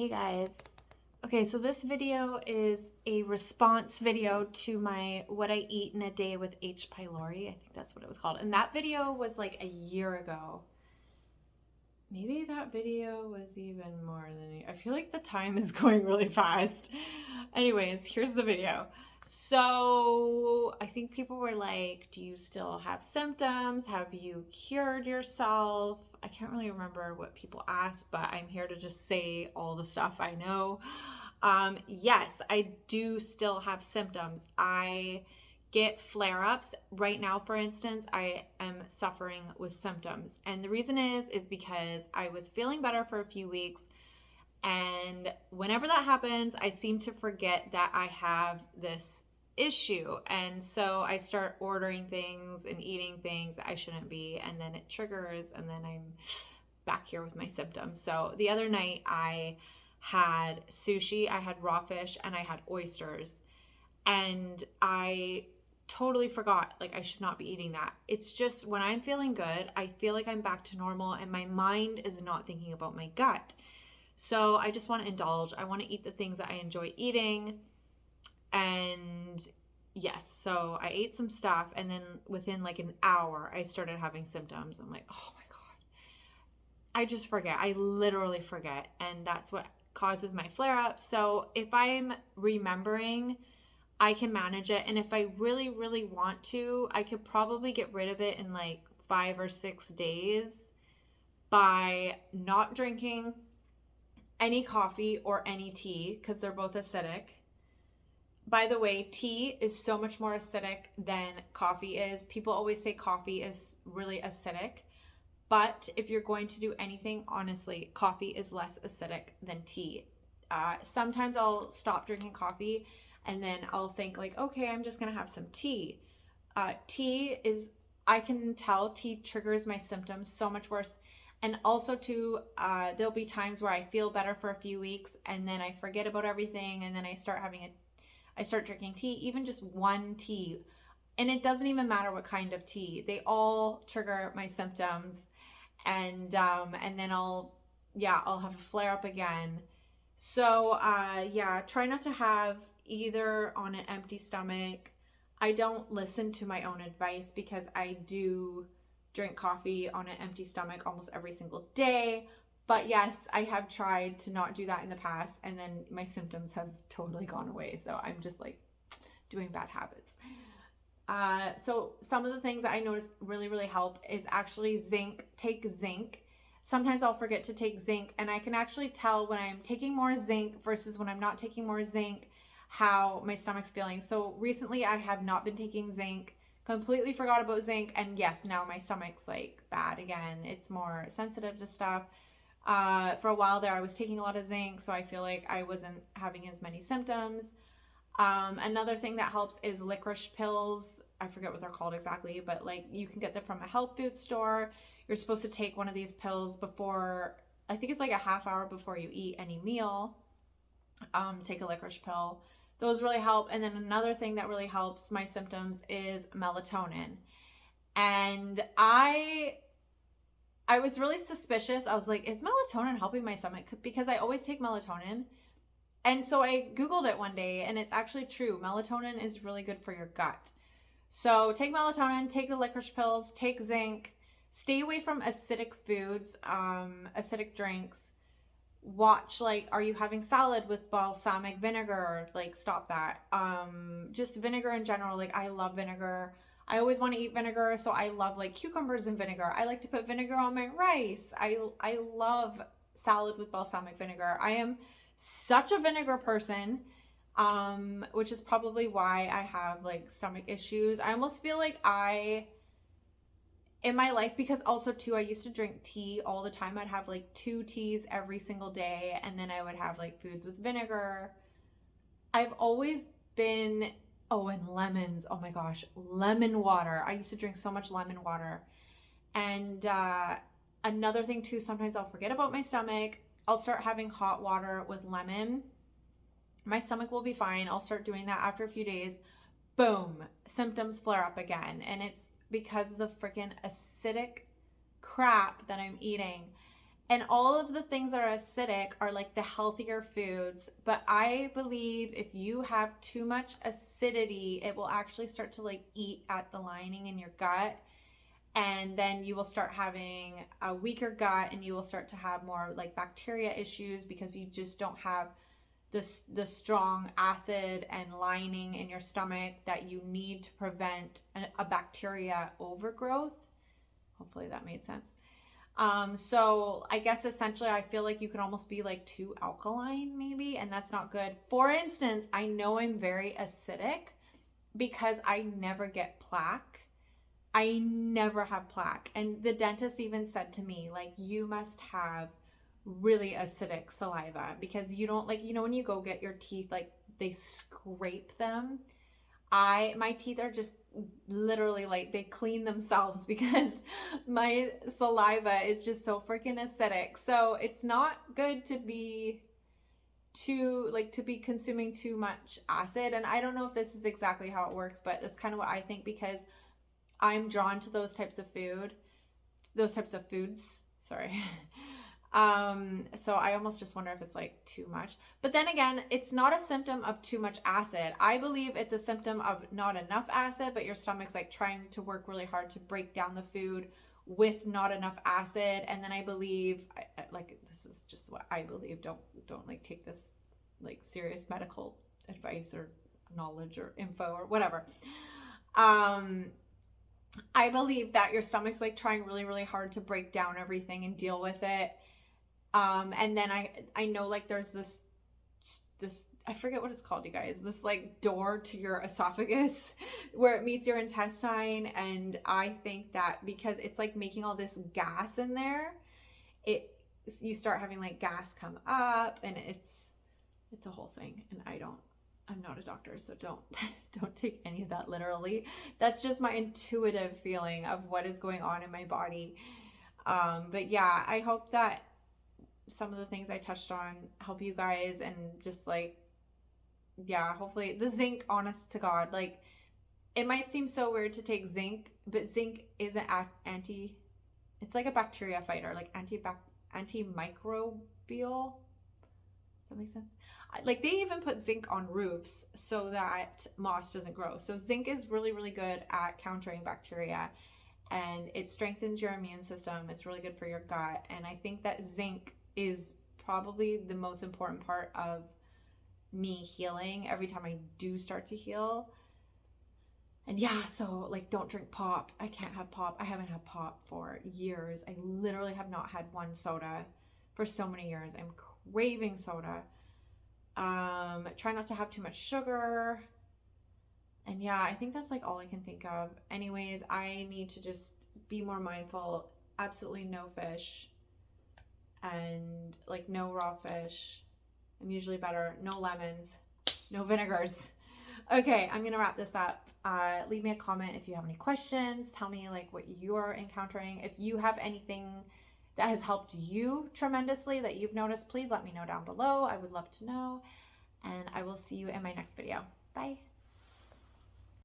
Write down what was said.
Hey guys. Okay, so this video is a response video to my What I Eat in a Day with H. pylori. I think that's what it was called. And that video was like a year ago. Maybe that video was even more than I feel like the time is going really fast. Anyways, here's the video. So I think people were like, do you still have symptoms? Have you cured yourself? I can't really remember what people asked, but I'm here to just say all the stuff I know. Yes, I do still have symptoms. I get flare-ups. Right now, for instance, I am suffering with symptoms. And the reason is because I was feeling better for a few weeks. And whenever that happens, I seem to forget that I have this issue. And so I start ordering things and eating things that I shouldn't be. And then it triggers, and then I'm back here with my symptoms. So the other night I had sushi, I had raw fish, and I had oysters. And I totally forgot, like, I should not be eating that. It's just when I'm feeling good, I feel like I'm back to normal and my mind is not thinking about my gut. So I just want to indulge. I want to eat the things that I enjoy eating. And yes, so I ate some stuff, and then within like an hour, I started having symptoms. I'm like, oh my God. I just forget. I literally forget. And that's what causes my flare up. So if I'm remembering, I can manage it. And if I really, really want to, I could probably get rid of it in like 5 or 6 days by not drinking any coffee or any tea, because they're both acidic. By the way, tea is so much more acidic than coffee is. People always say coffee is really acidic. But if you're going to do anything, honestly, coffee is less acidic than tea. Sometimes I'll stop drinking coffee and then I'll think like, okay, I'm just going to have some tea. I can tell tea triggers my symptoms so much worse. And also too, there'll be times where I feel better for a few weeks and then I forget about everything. And then I start drinking tea, even just one tea. And it doesn't even matter what kind of tea. They all trigger my symptoms. And then I'll have a flare up again. So try not to have either on an empty stomach. I don't listen to my own advice because I do drink coffee on an empty stomach almost every single day. But yes, I have tried to not do that in the past, and then my symptoms have totally gone away. So I'm just like doing bad habits. So some of the things that I noticed really, really help is actually zinc. Take zinc. Sometimes I'll forget to take zinc, and I can actually tell when I'm taking more zinc versus when I'm not taking more zinc how my stomach's feeling. So recently I have not been taking zinc, completely forgot about zinc, and yes, now my stomach's like bad again. It's more sensitive to stuff. For a while there I was taking a lot of zinc, so I feel like I wasn't having as many symptoms. Another thing that helps is licorice pills. I forget what they're called exactly, but like you can get them from a health food store. You're supposed to take one of these pills before, I think it's like a half hour before you eat any meal. Take a licorice pill. Those really help. And then another thing that really helps my symptoms is melatonin. And I was really suspicious. I was like, is melatonin helping my stomach? Because I always take melatonin. And so I Googled it one day, and it's actually true. Melatonin is really good for your gut. So take melatonin, take the licorice pills, take zinc, stay away from acidic foods, acidic drinks. Watch, like, are you having salad with balsamic vinegar? Like, stop that. Just vinegar in general. Like, I love vinegar. I always want to eat vinegar, so I love like cucumbers and vinegar. I like to put vinegar on my rice. I love salad with balsamic vinegar. I am such a vinegar person, which is probably why I have like stomach issues. I almost feel like in my life, because also too, I used to drink tea all the time. I'd have like 2 teas every single day, and then I would have like foods with vinegar. I've always been, oh, and lemons. Oh my gosh, lemon water. I used to drink so much lemon water. And another thing too, sometimes I'll forget about my stomach. I'll start having hot water with lemon. My stomach will be fine. I'll start doing that after a few days. Boom, symptoms flare up again. And it's because of the freaking acidic crap that I'm eating. And all of the things that are acidic are like the healthier foods. But I believe if you have too much acidity, it will actually start to like eat at the lining in your gut. And then you will start having a weaker gut, and you will start to have more like bacteria issues because you just don't have the strong acid and lining in your stomach that you need to prevent a bacteria overgrowth. Hopefully that made sense. So I guess essentially I feel like you could almost be like too alkaline maybe, and that's not good. For instance, I know I'm very acidic because I never get plaque. I never have plaque. And the dentist even said to me, like, you must have really acidic saliva because you don't, like, you know, when you go get your teeth, like they scrape them. My teeth are just literally like they clean themselves because my saliva is just so freaking acidic. So it's not good to be consuming too much acid. And I don't know if this is exactly how it works, but that's kind of what I think because I'm drawn to those types of foods. Sorry. So I almost just wonder if it's like too much. But then again, it's not a symptom of too much acid. I believe it's a symptom of not enough acid, but your stomach's like trying to work really hard to break down the food with not enough acid. And then I believe, like, this is just what I believe. Don't like take this like serious medical advice or knowledge or info or whatever. I believe that your stomach's like trying really, really hard to break down everything and deal with it. And then I know like there's this I forget what it's called, you guys, this like door to your esophagus where it meets your intestine. And I think that because it's like making all this gas in there, you start having like gas come up, and it's a whole thing. And I'm not a doctor, so don't take any of that literally. That's just my intuitive feeling of what is going on in my body. But yeah, I hope that some of the things I touched on help you guys, and just like, yeah, hopefully the zinc, honest to God, like it might seem so weird to take zinc, but zinc is it's like a bacteria fighter, like antimicrobial. Does that make sense? Like they even put zinc on roofs so that moss doesn't grow. So zinc is really, really good at countering bacteria, and it strengthens your immune system. It's really good for your gut. And I think that zinc is probably the most important part of me healing every time I do start to heal. And yeah, so like don't drink pop. I can't have pop. I haven't had pop for years. I literally have not had one soda for so many years. I'm craving soda. Try not to have too much sugar. And yeah, I think that's like all I can think of. Anyways, I need to just be more mindful. Absolutely no fish, and like no raw fish. I'm usually better. No lemons, no vinegars. Okay, I'm gonna wrap this up. Leave me a comment if you have any questions. Tell me like what you're encountering. If you have anything that has helped you tremendously that you've noticed, please let me know down below. I would love to know. And I will see you in my next video. Bye.